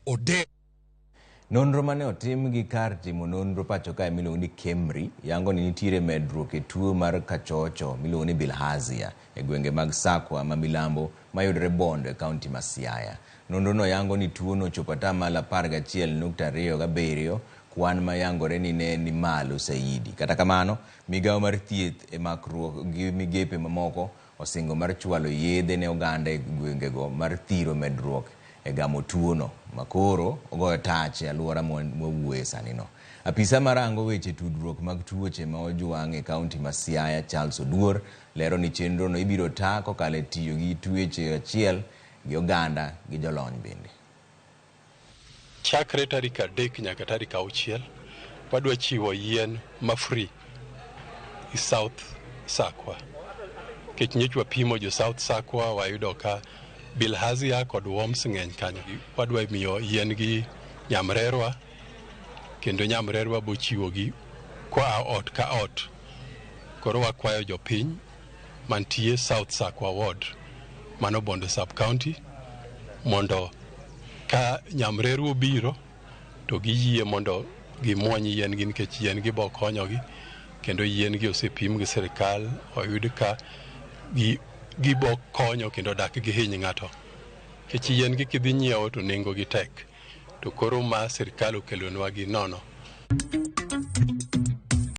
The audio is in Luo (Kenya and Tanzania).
ode. Nonro mane otim gi kar timo nonro pacho kae miluongo ni Kemri yango ni nitiere medruok e tuo mar Kachocho miluongo ni bilharzia e gwenge mag Sakwa ma milambo mayudore Bondo e kaunti ma Siaya. Nonro no yango ni tuo no chopo atamalo 11.27 kwan ma yangore ni ne ni malo saidi. Kata kamano, migawo mar thieth e makruok gi migepe mamoko osingo mar chwalo yedhe ne oganda e gwengego mar thiro medruok e gamo tuono makoro ogoyo tach e alwora mowuoye sani no. Apisa marango weche tudruok mag tuoche ma ojwang' e kaunti ma Siaya Charles Oduor lero ni chenro no ibiro taa kokalo tiyo gi tuoche achiel gi oganda gi jolony bende. Chakre tarik 3 nyaka tarik 6 wadwa chiwo yien ma free i South Sakwa. Kech nyichwa pimo jo South Sakwa wayudo ka bilharzia kod worms ng'eny kanyo. Wadwa miyo yien gi nyamrerwa kendo nyamrerwa bo chiwo gi kwa ot ka ot. Koro wakwayo jopiny mantie South Sakwa ward mano Bondo sub county mondo ka nyamreru biro to giyie mondo gimuony yien gi nikech yien gi bo konyogi kendo yien gi osepim gi sirikal oyud ka gibo konyo kendo dak gi hiny ng'ato. Kech yien gi kidhi nyiewo to nengo gi tek to koro ma sirikal okelonwa gi nono.